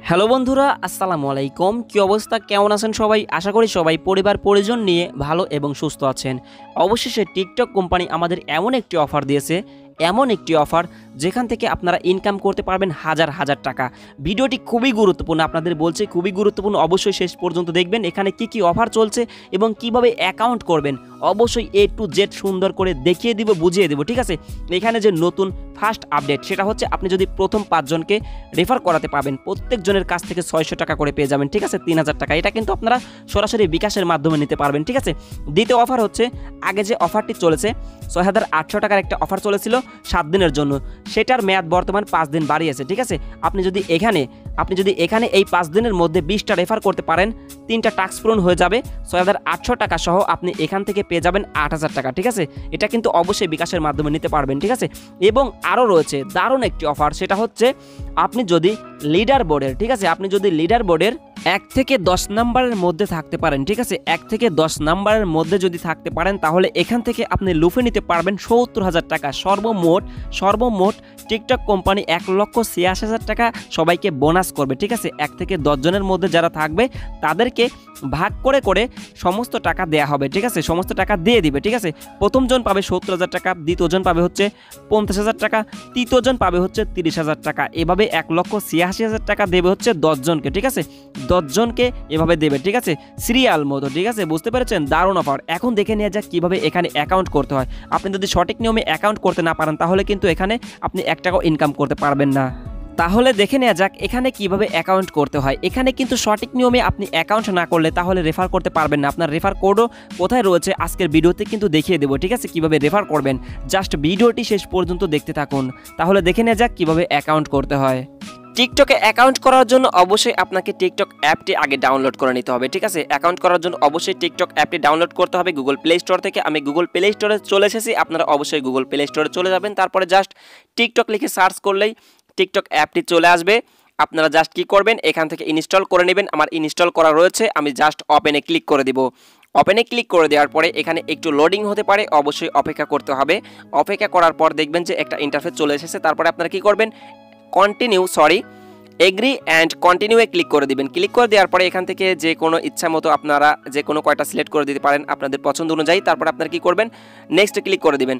Hello বন্ধুরা, আসসালামু আলাইকুম। কি অবস্থা, কেমন আছেন সবাই? আশা করি সবাই পরিবার পরিজন নিয়ে ভালো এবং সুস্থ আছেন। অবশেষে টিকটক কোম্পানি আমাদের এমন একটি অফার দিয়েছে, এমন একটি অফার যেখান থেকে আপনারা ইনকাম করতে পারবেন হাজার হাজার টাকা। ভিডিওটি খুবই গুরুত্বপূর্ণ, আপনাদের বলছে খুবই গুরুত্বপূর্ণ, অবশ্যই শেষ পর্যন্ত দেখবেন। এখানে কি কি অফার চলছে এবং কিভাবে অ্যাকাউন্ট করবেন অবশ্যই A to Z সুন্দর করে দেখিয়ে দিব, বুঝিয়ে দেব, ঠিক আছে? এখানে যে নতুন ফার্স্ট আপডেট সেটা হচ্ছে আপনি যদি প্রথম 5 জনকে রেফার করাতে পাবেন, প্রত্যেকজনের কাছ থেকে 600 টাকা করে পেয়ে যাবেন, ঠিক আছে? 3000 টাকা। এটা কিন্তু আপনারা সরাসরি বিকাশের মাধ্যমে নিতে পারবেন, ঠিক আছে? দ্বিতীয় অফার হচ্ছে, আগে যে অফারটি চলেছে 6800 টাকার একটা অফার চলেছিল 7 দিনের জন্য, সেটার মেয়াদ বর্তমান 5 দিন বাড়িয়েছে, ঠিক আছে? আপনি যদি এখানে এই 5 দিনের মধ্যে 20টা রেফার করতে পারেন, 3টা টাস্ক পূরণ হয়ে যাবে, 6800 টাকা সহ আপনি এখান থেকে পেয়ে যাবেন 8000 টাকা, ঠিক আছে? এটা কিন্তু অবশ্যই বিকাশের মাধ্যমে নিতে পারবেন, ঠিক আছে? এবং আরও রয়েছে দারুণ একটি অফার, সেটা হচ্ছে আপনি যদি লিডার বোর্ডের, ঠিক আছে, আপনি যদি লিডার বোর্ডের 1 থেকে 10 নাম্বারের মধ্যে থাকতে পারেন, ঠিক আছে? 1 থেকে 10 নাম্বারের মধ্যে যদি থাকতে পারেন তাহলে এখান থেকে আপনি লুফে নিতে পারবেন 70000 টাকা। সর্বমোট টিকটক কোম্পানি 1,86,000 টাকা সবাইকে বোনাস করবে, ঠিক আছে? 1 থেকে 10 জনের মধ্যে যারা থাকবে তাদেরকে ভাগ করে করে সমস্ত টাকা দেয়া হবে, ঠিক আছে? সমস্ত টাকা দিয়ে দিবে, ঠিক আছে? প্রথম জন পাবে 70000 টাকা, দ্বিতীয় জন পাবে হচ্ছে 50000 টাকা, তৃতীয় জন পাবে হচ্ছে 30000 টাকা। এভাবে 1,86,000 টাকা দেবে হচ্ছে 10 জনকে, ঠিক আছে? 10 জনকে এভাবে দেবে, ঠিক আছে? সিরিয়াল মতো, ঠিক আছে? বুঝতে পেরেছেন? দারুণ অফার। এখন দেখে নেওয়া যাক কীভাবে এখানে অ্যাকাউন্ট করতে হয়। আপনি যদি সঠিক নিয়মে অ্যাকাউন্ট করতে না পারেন তাহলে কিন্তু এখানে আপনি 1 টাকাও ইনকাম করতে পারবেন না। তাহলে দেখে নেওয়া যাক এখানে কিভাবে অ্যাকাউন্ট করতে হয়। এখানে কিন্তু সঠিক নিয়মে আপনি অ্যাকাউন্ট না করলে তাহলে রেফার করতে পারবেন না। আপনার রেফার কোডও কোথায় রয়েছে আজকের ভিডিওতে কিন্তু দেখিয়ে দেবো, ঠিক আছে? কিভাবে রেফার করবেন, জাস্ট ভিডিওটি শেষ পর্যন্ত দেখতে থাকুন। তাহলে দেখে নেওয়া যাক কিভাবে অ্যাকাউন্ট করতে হয়। টিকটকে অ্যাকাউন্ট করার জন্য অবশ্যই আপনাকে টিকটক অ্যাপটি আগে ডাউনলোড করে নিতে হবে, ঠিক আছে? অ্যাকাউন্ট করার জন্য অবশ্যই টিকটক অ্যাপটি ডাউনলোড করতে হবে গুগল প্লে স্টোর থেকে। আমি গুগল প্লে স্টোরে চলে এসেছি, আপনারা অবশ্যই গুগল প্লে স্টোরে চলে যাবেন। তারপরে জাস্ট টিকটক লিখে সার্চ করলেই টিকটক অ্যাপটি চলে আসবে। আপনারা জাস্ট কি করবেন, এখান থেকে ইনস্টল করে নেবেন। আমার ইনস্টল করা রয়েছে, আমি জাস্ট ওপেনে ক্লিক করে দিব। ওপেনে ক্লিক করে দেওয়ার পরে এখানে একটু লোডিং হতে পারে, অবশ্যই অপেক্ষা করতে হবে। অপেক্ষা করার পর দেখবেন যে একটা ইন্টারফেস চলে এসেছে। তারপরে আপনারা কি করবেন, এগ্রি অ্যান্ড কন্টিনিউয়ে ক্লিক করে দিবেন। ক্লিক করে দেওয়ার পরে এখান থেকে যে কোনো ইচ্ছা মতো আপনারা যে কোনো কয়টা সিলেক্ট করে দিতে পারেন আপনাদের পছন্দ অনুযায়ী। তারপরে আপনারা কি করবেন, নেক্সটে ক্লিক করে দিবেন।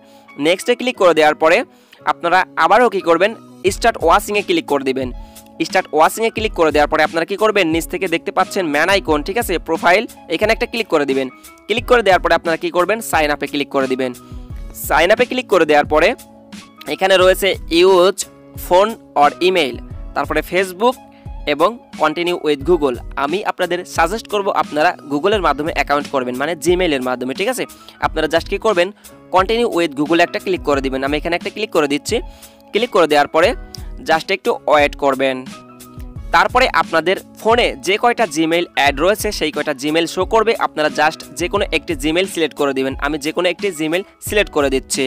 নেক্সটে ক্লিক করে দেওয়ার পরে আপনারা আবারও কি করবেন, স্টার্ট ওয়াচিংয়ে ক্লিক করে দিবেন। স্টার্ট ওয়াচিংয়ে ক্লিক করে দেওয়ার পরে আপনারা কি করবেন, নিচ থেকে দেখতে পাচ্ছেন ম্যান আইকন, ঠিক আছে? প্রোফাইল, এখানে একটা ক্লিক করে দিবেন। ক্লিক করে দেওয়ার পরে আপনারা কি করবেন, সাইন আপে ক্লিক করে দিবেন। সাইন আপে ক্লিক করে দেওয়ার পরে এখানে রয়েছে ইউজ ফোন অর ইমেইল, তারপরে ফেসবুক এবং কন্টিনিউ উইথ গুগল। আমি আপনাদের সাজেস্ট করব আপনারা গুগলের মাধ্যমে অ্যাকাউন্ট করবেন, মানে জিমেইলের মাধ্যমে, ঠিক আছে? আপনারা জাস্ট কি করবেন, কন্টিনিউ উইথ গুগল একটা ক্লিক করে দিবেন। আমি এখানে একটা ক্লিক করে দিচ্ছি। ক্লিক করে দেওয়ার পরে জাস্ট একটু ওয়েট করবেন। তারপরে আপনাদের ফোনে যে কয়টা জিমেইল অ্যাড রয়েছে সেই কয়টা জিমেইল শো করবে। আপনারা জাস্ট যে কোনো একটি জিমেইল সিলেক্ট করে দিবেন। আমি যে কোনো একটি জিমেইল সিলেক্ট করে দিচ্ছি।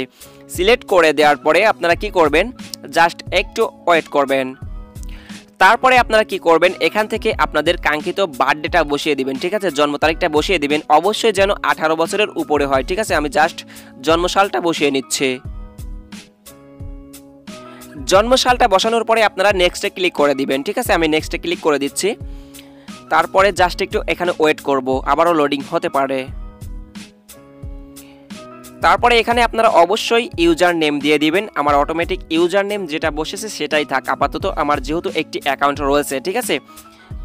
সিলেক্ট করে দেওয়ার পরে আপনারা কি করবেন, জাস্ট একটু ওয়েট করবেন। তারপরে আপনারা কি করবেন, এখান থেকে আপনাদের কাঙ্ক্ষিত বার্থডেটা বসিয়ে দিবেন, ঠিক আছে? জন্ম তারিখটা বসিয়ে দিবেন, অবশ্যই যেন 18 বছরের উপরে হয়, ঠিক আছে? আমি জাস্ট জন্মসালটা বসিয়ে নিচ্ছি। জন্মসালটা বসানোর পরে আপনারা নেক্সটে ক্লিক করে দিবেন, ঠিক আছে? আমি নেক্সটে ক্লিক করে দিচ্ছি। তারপরে জাস্ট একটু এখানে ওয়েট করব, আবারও লোডিং হতে পারে। তারপরে এখানে আপনারা অবশ্যই ইউজার নেম দিয়ে দিবেন। আমার অটোমেটিক ইউজার নেম যেটা বসেছে সেটাই থাক আপাতত, আমার যেহেতু একটি অ্যাকাউন্ট রয়েছে, ঠিক আছে?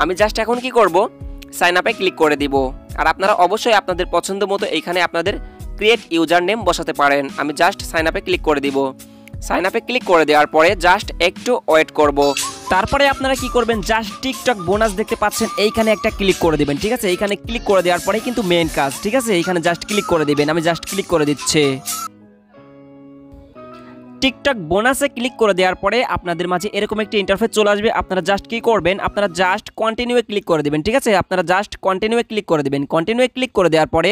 আমি জাস্ট এখন কি করব, সাইন আপে ক্লিক করে দিব। আর আপনারা অবশ্যই আপনাদের পছন্দ মতো এইখানে আপনাদের ক্রিয়েট ইউজার নেম বসাতে পারেন। আমি জাস্ট সাইন আপে ক্লিক করে দিব। সাইন আপে ক্লিক করে দেওয়ার পরে জাস্ট একটু ওয়েট করব। তারপরে আপনারা কি করবেন, জাস্ট টিকটক বোনাস দেখতে পাচ্ছেন, এইখানে একটা ক্লিক করে দিবেন, ঠিক আছে? এইখানে ক্লিক করে দেওয়ার পরে কিন্তু মেইন কাজ, ঠিক আছে? এইখানে জাস্ট ক্লিক করে দিবেন। আমি জাস্ট ক্লিক করে দিচ্ছি। টিকটক বোনাসে ক্লিক করে দেওয়ার পরে আপনাদের মাঝে এরকম একটি ইন্টারফেস চলে আসবে। আপনারা জাস্ট কি করবেন, আপনারা জাস্ট কন্টিনিউয়ে ক্লিক করে দিবেন, ঠিক আছে? আপনারা জাস্ট কন্টিনিউয়ে ক্লিক করে দিবেন। কন্টিনিউয়ে ক্লিক করে দেওয়ার পরে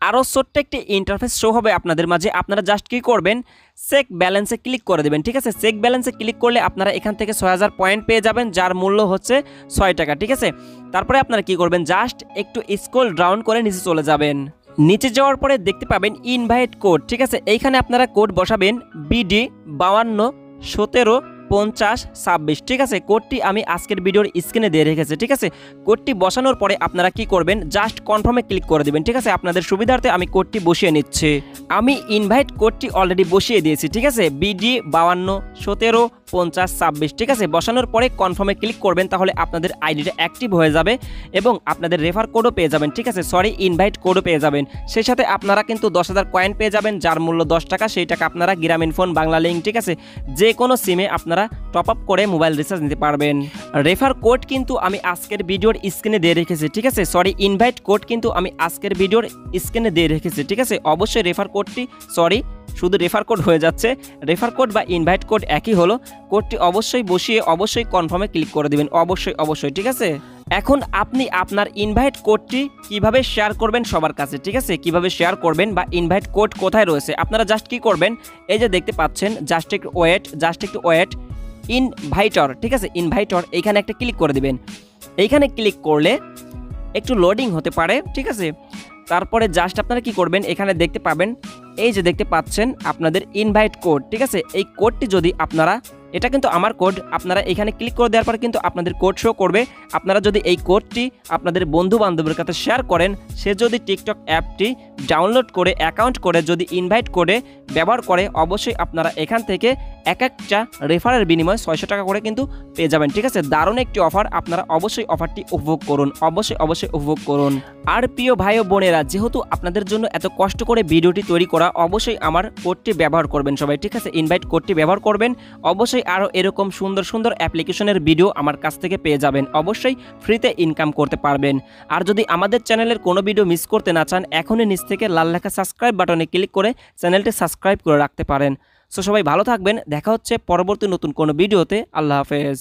আরও ছোট্ট একটি ইন্টারফেস শো হবে আপনাদের মাঝে। আপনারা জাস্ট কি করবেন, চেক ব্যালেন্সে ক্লিক করে দেবেন, ঠিক আছে? চেক ব্যালেন্সে ক্লিক করলে আপনারা এখান থেকে 6000 পয়েন্ট পেয়ে যাবেন, যার মূল্য হচ্ছে 6 টাকা, ঠিক আছে? তারপরে আপনারা কি করবেন, জাস্ট একটু স্ক্রল ডাউন করে নিচে চলে যাবেন। নিচে যাওয়ার পরে দেখতে পাবেন ইনভাইট কোড, ঠিক আছে? এইখানে আপনারা কোড বসাবেন BD5217 5026, ঠিক আছে। কোডটি আমি আজকের ভিডিওর স্ক্রিনে দিয়ে রেখেছি, ঠিক আছে। কোডটি বসানোর পরে আপনারা কি করবেন, জাস্ট কনফার্মে ক্লিক করে দিবেন, ঠিক আছে। আপনাদের সুবিধার্থে আমি কোডটি বসিয়ে নিচ্ছি। আমি ইনভাইট কোডটি অলরেডি বসিয়ে দিয়েছি, ঠিক আছে। BD521726, ঠিক আছে। বসানোর পরে কনফার্মে ক্লিক করবেন, তাহলে আপনাদের আইডিটা অ্যাক্টিভ হয়ে যাবে এবং আপনাদের রেফার কোডও পেয়ে যাবেন, ঠিক আছে। ইনভাইট কোডও পেয়ে যাবেন। সেই সাথে আপনারা কিন্তু 10,000 কয়েন পেয়ে যাবেন, যার মূল্য 10 টাকা। সেই টাকা আপনারা গ্রামীণ ফোন, বাংলা লিঙ্ক, ঠিক আছে, যে কোনো সিমে আপনারা টপ আপ করে মোবাইল রিচার্জ নিতে পারবেন। রেফার কোড কিন্তু আমি আজকের ভিডিওর স্ক্রিনে দিয়ে রেখেছি, ঠিক আছে। ইনভাইট কোড কিন্তু আমি আজকের ভিডিওর স্ক্রিনে দিয়ে রেখেছি, ঠিক আছে। অবশ্যই রেফার কোডটি শুধু রেফার কোড হয়ে যাচ্ছে, রেফার কোড বা ইনভাইট কোড একই হলো। কোডটি অবশ্যই বসিয়ে অবশ্যই কনফার্মে ক্লিক করে দিবেন, অবশ্যই, ঠিক আছে। এখন আপনি আপনার ইনভাইট কোডটি কিভাবে শেয়ার করবেন সবার কাছে, ঠিক আছে। কিভাবে শেয়ার করবেন বা ইনভাইট কোড কোথায় রয়েছে, আপনারা জাস্ট কি করবেন, এই যে দেখতে পাচ্ছেন, জাস্ট একটু ওয়েট ইনভাইটর, ঠিক আছে। ইনভাইটর এইখানে একটা ক্লিক করে দিবেন। এইখানে ক্লিক করলে একটু লোডিং হতে পারে, ঠিক আছে। তারপরে জাস্ট আপনারা কি করবেন, এখানে দেখতে পাবেন, এই যে দেখতে পাচ্ছেন আপনাদের ইনভাইট কোড, ঠিক আছে। এই কোডটি যদি আপনারা, এটা কিন্তু আমার কোড, আপনারা এখানে ক্লিক করে দেওয়ার পর কিন্তু আপনাদের কোড শো করবে। আপনারা যদি এই কোডটি আপনাদের বন্ধু বান্ধবের কাছে শেয়ার করেন, সে যদি টিকটক অ্যাপটি ডাউনলোড করে অ্যাকাউন্ট করে যদি ইনভাইট কোডে ব্যবহার করে, অবশ্যই আপনারা এখান থেকে একটা রেফারের বিনিময়ে 600 টাকা করে কিন্তু পেয়ে যাবেন, ঠিক আছে। দারুণ একটি অফার, আপনারা অবশ্যই অফারটি উপভোগ করুন, অবশ্যই উপভোগ করুন। আর প্রিয় ভাই ও বোনেরা, যেহেতু আপনাদের জন্য এত কষ্ট করে ভিডিওটি তৈরি করা, অবশ্যই আমার কোডটি ব্যবহার করবেন সবাই, ঠিক আছে। ইনভাইট কোডটি ব্যবহার করবেন, অবশ্যই আরও এরকম সুন্দর অ্যাপ্লিকেশনের ভিডিও আমার কাছ থেকে পেয়ে যাবেন, অবশ্যই ফ্রিতে ইনকাম করতে পারবেন। আর যদি আমাদের চ্যানেলের কোনো ভিডিও মিস করতে না চান, এখনই নিচ থেকে লাল লেখা সাবস্ক্রাইব বাটনে ক্লিক করে চ্যানেলটি সাবস্ক্রাইব করে রাখতে পারেন। সো সবাই ভালো থাকবেন, দেখা হচ্ছে পরবর্তী নতুন কোনো ভিডিওতে। আল্লাহ হাফেজ।